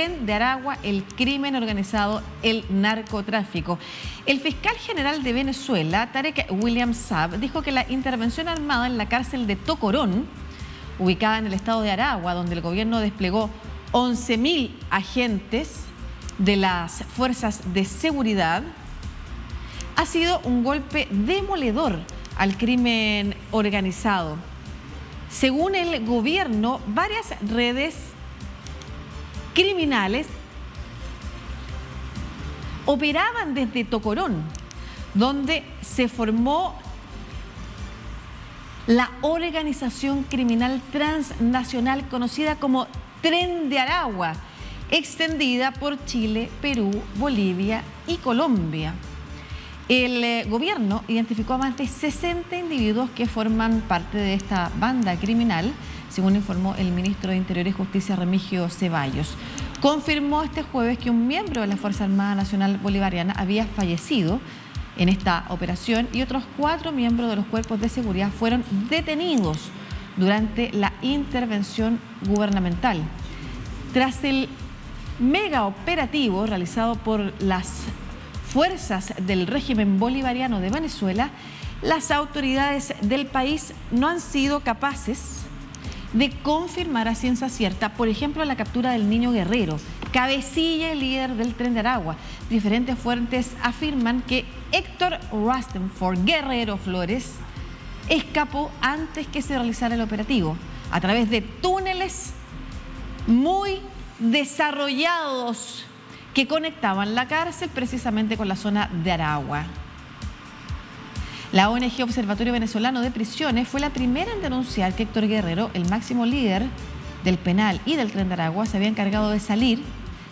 de Aragua, el crimen organizado, el narcotráfico. El fiscal general de Venezuela, Tarek William Saab, dijo que la intervención armada en la cárcel de Tocorón, ubicada en el estado de Aragua, donde el gobierno desplegó 11.000 agentes de las fuerzas de seguridad, ha sido un golpe demoledor al crimen organizado. Según el gobierno, varias redes criminales operaban desde Tocorón, donde se formó la organización criminal transnacional conocida como Tren de Aragua, extendida por Chile, Perú, Bolivia y Colombia. El gobierno identificó a más de 60 individuos que forman parte de esta banda criminal, según informó el ministro de Interior y Justicia, Remigio Ceballos. Confirmó este jueves que un miembro de la Fuerza Armada Nacional Bolivariana había fallecido en esta operación y otros 4 miembros de los cuerpos de seguridad fueron detenidos durante la intervención gubernamental. Tras el mega operativo realizado por las fuerzas del régimen bolivariano de Venezuela, las autoridades del país no han sido capaces de confirmar a ciencia cierta, por ejemplo, la captura del niño Guerrero, cabecilla y líder del Tren de Aragua. Diferentes fuentes afirman que Héctor Rustenford Guerrero Flores escapó antes que se realizara el operativo, a través de túneles muy desarrollados que conectaban la cárcel precisamente con la zona de Aragua. La ONG Observatorio Venezolano de Prisiones fue la primera en denunciar que Héctor Guerrero, el máximo líder del penal y del Tren de Aragua, se había encargado de salir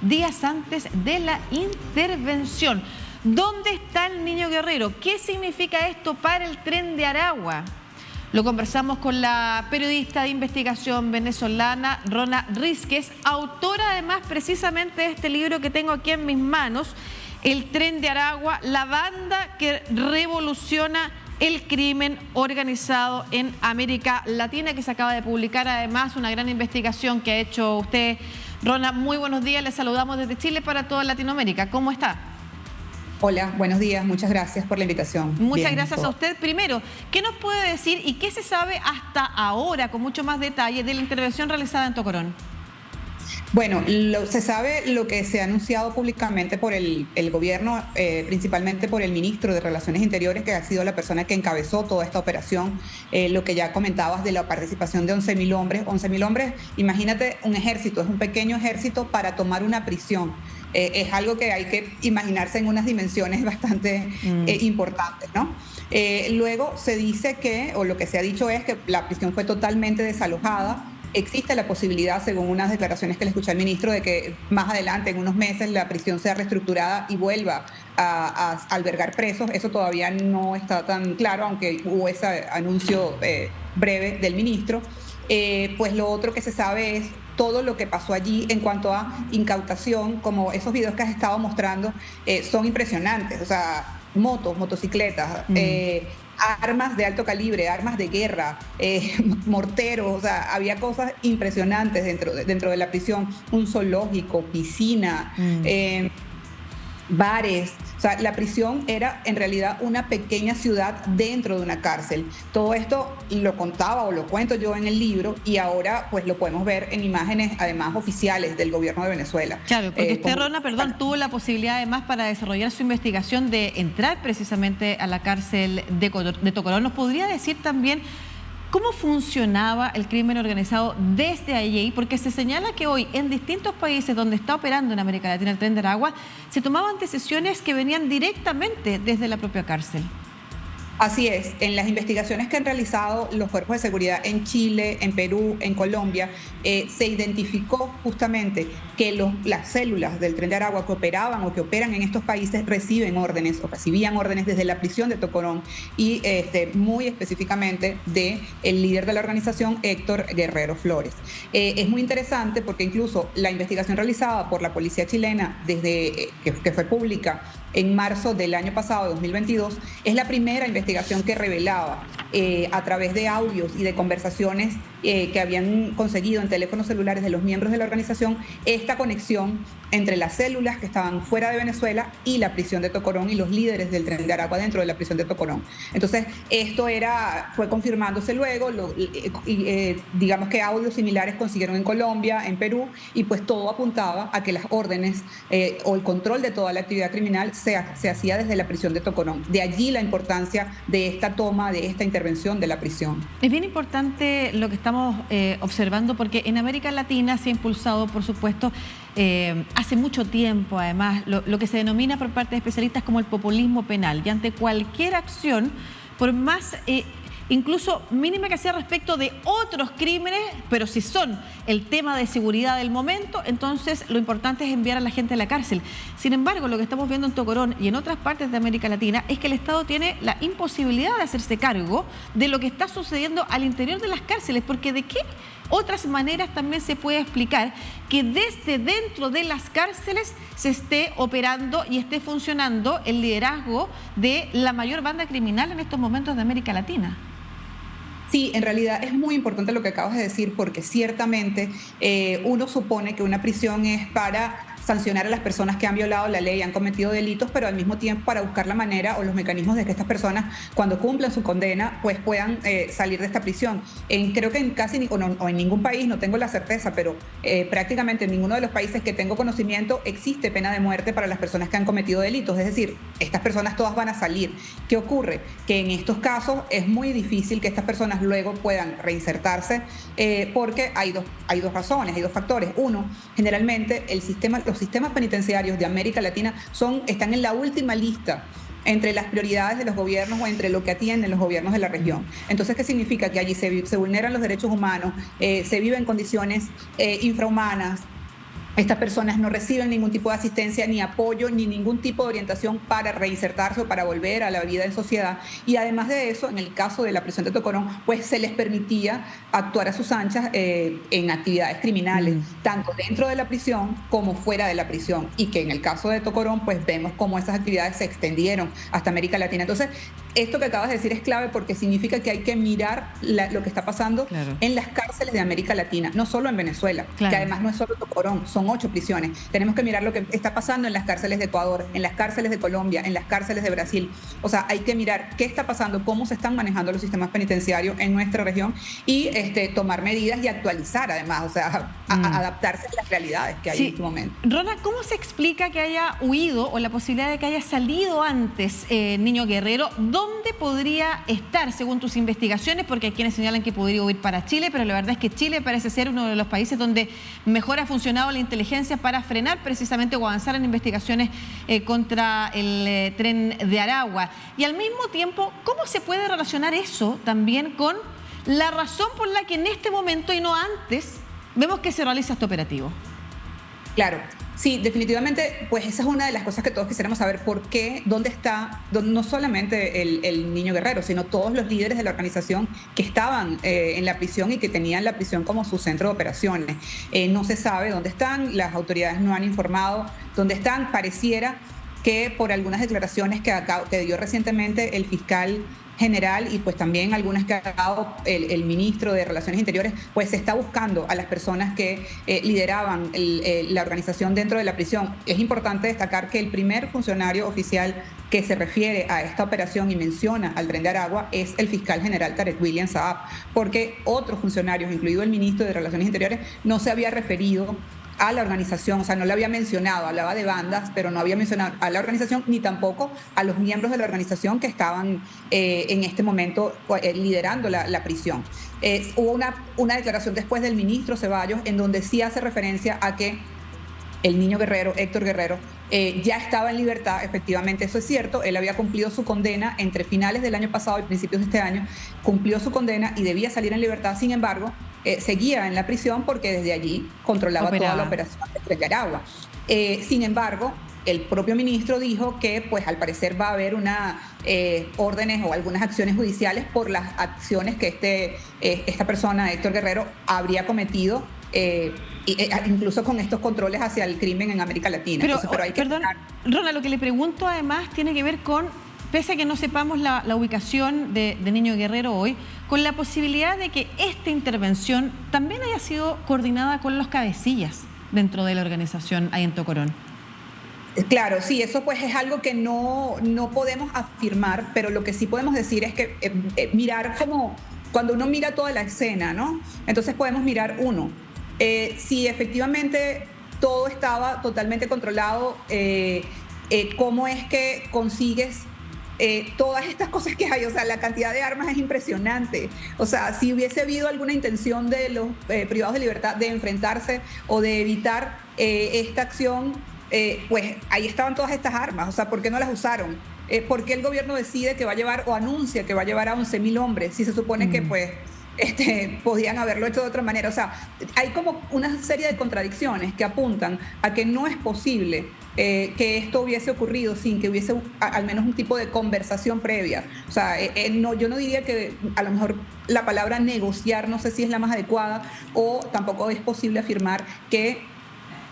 días antes de la intervención. ¿Dónde está el niño Guerrero? ¿Qué significa esto para el Tren de Aragua? Lo conversamos con la periodista de investigación venezolana Rona Rísquez, autora además precisamente de este libro que tengo aquí en mis manos, El Tren de Aragua, la banda que revoluciona el crimen organizado en América Latina, que se acaba de publicar además una gran investigación que ha hecho usted. Rona, muy buenos días, les saludamos desde Chile para toda Latinoamérica. ¿Cómo está? Hola, buenos días, muchas gracias por la invitación. Muchas gracias a usted. Primero, ¿qué nos puede decir y qué se sabe hasta ahora, con mucho más detalle, de la intervención realizada en Tocorón? Bueno, se sabe lo que se ha anunciado públicamente por el gobierno, principalmente por el ministro de Relaciones Interiores, que ha sido la persona que encabezó toda esta operación, lo que ya comentabas de la participación de 11.000 hombres. 11.000 hombres, imagínate un ejército, es un pequeño ejército para tomar una prisión. Es algo que hay que imaginarse en unas dimensiones bastante importantes, ¿no? Luego se dice que, o lo que se ha dicho es que la prisión fue totalmente desalojada. Existe la posibilidad, según unas declaraciones que le escuché al ministro, de que más adelante, en unos meses, la prisión sea reestructurada y vuelva a albergar presos. Eso todavía no está tan claro, aunque hubo ese anuncio breve del ministro. Pues lo otro que se sabe es todo lo que pasó allí en cuanto a incautación, como esos videos que has estado mostrando, son impresionantes. O sea, motocicletas, armas de alto calibre, armas de guerra, morteros, o sea, había cosas impresionantes dentro de la prisión, un zoológico, piscina, bares. O sea, la prisión era en realidad una pequeña ciudad dentro de una cárcel. Todo esto lo contaba o lo cuento yo en el libro y ahora pues lo podemos ver en imágenes además oficiales del gobierno de Venezuela. Claro, porque usted, Rona, tuvo la posibilidad además para desarrollar su investigación de entrar precisamente a la cárcel de Tocorón. ¿Nos podría decir también cómo funcionaba el crimen organizado desde allí? Porque se señala que hoy en distintos países donde está operando en América Latina el Tren de Aragua, se tomaban decisiones que venían directamente desde la propia cárcel. Así es, en las investigaciones que han realizado los cuerpos de seguridad en Chile, en Perú, en Colombia, se identificó justamente que las células del Tren de Aragua que operaban o que operan en estos países reciben órdenes o recibían órdenes desde la prisión de Tocorón y muy específicamente del líder de la organización, Héctor Guerrero Flores. Es muy interesante porque incluso la investigación realizada por la policía chilena desde que fue pública en marzo del año pasado, 2022, es la primera investigación que revelaba a través de audios y de conversaciones que habían conseguido en teléfonos celulares de los miembros de la organización esta conexión entre las células que estaban fuera de Venezuela y la prisión de Tocorón y los líderes del Tren de Aragua dentro de la prisión de Tocorón. Entonces, esto fue confirmándose luego, digamos que audios similares consiguieron en Colombia, en Perú, y pues todo apuntaba a que las órdenes o el control de toda la actividad criminal se hacía desde la prisión de Tocorón. De allí la importancia de esta toma, de esta intervención de la prisión. Es bien importante lo que estamos observando, porque en América Latina se ha impulsado, por supuesto, hace mucho tiempo además, lo que se denomina por parte de especialistas como el populismo penal, y ante cualquier acción, por más incluso mínima que sea respecto de otros crímenes, pero si son el tema de seguridad del momento, entonces lo importante es enviar a la gente a la cárcel. Sin embargo, lo que estamos viendo en Tocorón y en otras partes de América Latina es que el Estado tiene la imposibilidad de hacerse cargo de lo que está sucediendo al interior de las cárceles, porque ¿de qué otras maneras también se puede explicar que desde dentro de las cárceles se esté operando y esté funcionando el liderazgo de la mayor banda criminal en estos momentos de América Latina? Sí, en realidad es muy importante lo que acabas de decir, porque ciertamente uno supone que una prisión es para sancionar a las personas que han violado la ley, han cometido delitos, pero al mismo tiempo para buscar la manera o los mecanismos de que estas personas, cuando cumplan su condena, pues puedan salir de esta prisión. Creo que en casi o en ningún país, no tengo la certeza, pero prácticamente en ninguno de los países que tengo conocimiento existe pena de muerte para las personas que han cometido delitos. Es decir, estas personas todas van a salir. ¿Qué ocurre? Que en estos casos es muy difícil que estas personas luego puedan reinsertarse porque hay dos razones, hay dos factores. Uno, generalmente los sistemas penitenciarios de América Latina están en la última lista entre las prioridades de los gobiernos o entre lo que atienden los gobiernos de la región. Entonces, ¿qué significa? Que allí se vulneran los derechos humanos, se vive en condiciones infrahumanas. Estas personas no reciben ningún tipo de asistencia, ni apoyo, ni ningún tipo de orientación para reinsertarse o para volver a la vida en sociedad. Y además de eso, en el caso de la prisión de Tocorón, pues se les permitía actuar a sus anchas en actividades criminales, tanto dentro de la prisión como fuera de la prisión. Y que en el caso de Tocorón, pues vemos cómo esas actividades se extendieron hasta América Latina. Entonces, esto que acabas de decir es clave porque significa que hay que mirar lo que está pasando en las cárceles de América Latina, no solo en Venezuela, que además no es solo Tocorón, son 8 prisiones. Tenemos que mirar lo que está pasando en las cárceles de Ecuador, en las cárceles de Colombia, en las cárceles de Brasil. O sea, hay que mirar qué está pasando, cómo se están manejando los sistemas penitenciarios en nuestra región y tomar medidas y actualizar además, o sea, adaptarse a las realidades que hay en este momento. Rona, ¿cómo se explica que haya huido o la posibilidad de que haya salido antes Niño Guerrero? ¿Dónde podría estar según tus investigaciones? Porque hay quienes señalan que podría huir para Chile, pero la verdad es que Chile parece ser uno de los países donde mejor ha funcionado la inteligencia para frenar precisamente o avanzar en investigaciones contra el Tren de Aragua. Y al mismo tiempo, ¿cómo se puede relacionar eso también con la razón por la que en este momento y no antes vemos que se realiza este operativo? Claro. Sí, definitivamente, pues esa es una de las cosas que todos quisiéramos saber, por qué, dónde está, no solamente el Niño Guerrero, sino todos los líderes de la organización que estaban en la prisión y que tenían la prisión como su centro de operaciones. No se sabe dónde están, las autoridades no han informado dónde están. Pareciera que por algunas declaraciones que dio recientemente el fiscal general y pues también algunas que ha dado el ministro de Relaciones Interiores, pues se está buscando a las personas que lideraban la organización dentro de la prisión. Es importante destacar que el primer funcionario oficial que se refiere a esta operación y menciona al Tren de Aragua es el fiscal general Tarek William Saab, porque otros funcionarios, incluido el ministro de Relaciones Interiores, no se había referido a la organización, o sea, no la había mencionado, hablaba de bandas, pero no había mencionado a la organización ni tampoco a los miembros de la organización que estaban en este momento liderando la prisión. Hubo una declaración después del ministro Ceballos en donde sí hace referencia a que el Niño Guerrero, Héctor Guerrero, ya estaba en libertad. Efectivamente, eso es cierto. Él había cumplido su condena entre finales del año pasado y principios de este año, cumplió su condena y debía salir en libertad. Sin embargo, seguía en la prisión porque desde allí controlaba toda la operación de Aragua. Sin embargo, el propio ministro dijo que pues al parecer va a haber órdenes o algunas acciones judiciales por las acciones que esta persona, Héctor Guerrero, habría cometido, incluso con estos controles hacia el crimen en América Latina. Pero hay que perdón, Rona, lo que le pregunto además tiene que ver con, pese a que no sepamos la ubicación de Niño Guerrero hoy, con la posibilidad de que esta intervención también haya sido coordinada con los cabecillas dentro de la organización ahí en Tocorón. Claro, sí, eso pues es algo que no podemos afirmar, pero lo que sí podemos decir es que mirar como cuando uno mira toda la escena, ¿no? Entonces podemos mirar si efectivamente todo estaba totalmente controlado, cómo es que consigues todas estas cosas que hay. O sea, la cantidad de armas es impresionante. O sea, si hubiese habido alguna intención de los privados de libertad de enfrentarse o de evitar esta acción, pues ahí estaban todas estas armas. O sea, ¿por qué no las usaron? ¿Por qué el gobierno decide que va a llevar o anuncia que va a llevar a 11.000 hombres si se supone que pues podían haberlo hecho de otra manera? O sea, hay como una serie de contradicciones que apuntan a que no es posible que esto hubiese ocurrido sin que hubiese al menos un tipo de conversación previa. O sea, yo no diría que a lo mejor la palabra negociar no sé si es la más adecuada, o tampoco es posible afirmar que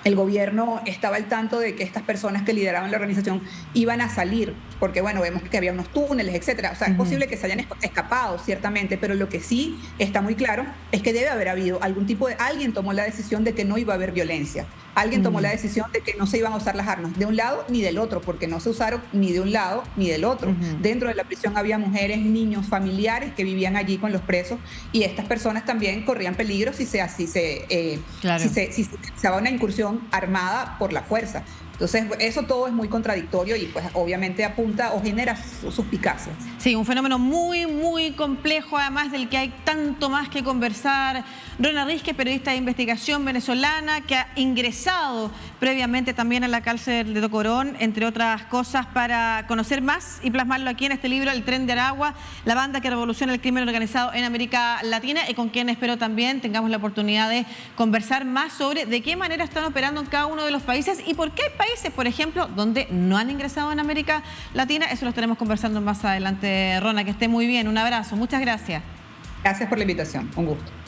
el gobierno estaba al tanto de que estas personas que lideraban la organización iban a salir, porque bueno, vemos que había unos túneles, etcétera. O sea, es posible que se hayan escapado, ciertamente, pero lo que sí está muy claro es que debe haber habido alguien tomó la decisión de que no iba a haber violencia. Alguien tomó la decisión de que no se iban a usar las armas de un lado ni del otro, porque no se usaron ni de un lado ni del otro. Dentro de la prisión había mujeres, niños, familiares que vivían allí con los presos, y estas personas también corrían peligro si se realizaba una incursión armada por la fuerza. Entonces, eso todo es muy contradictorio y pues obviamente apunta o genera suspicacias. Sí, un fenómeno muy, muy complejo, además del que hay tanto más que conversar. Rona Rizquez, periodista de investigación venezolana, que ha ingresado previamente también a la cárcel de Tocorón, entre otras cosas, para conocer más y plasmarlo aquí en este libro, El Tren de Aragua, la banda que revoluciona el crimen organizado en América Latina, y con quien espero también tengamos la oportunidad de conversar más sobre de qué manera están operando en cada uno de los países y por qué hay países, por ejemplo, donde no han ingresado en América Latina. Eso lo estaremos conversando más adelante, Rona. Que esté muy bien. Un abrazo. Muchas gracias. Gracias por la invitación. Un gusto.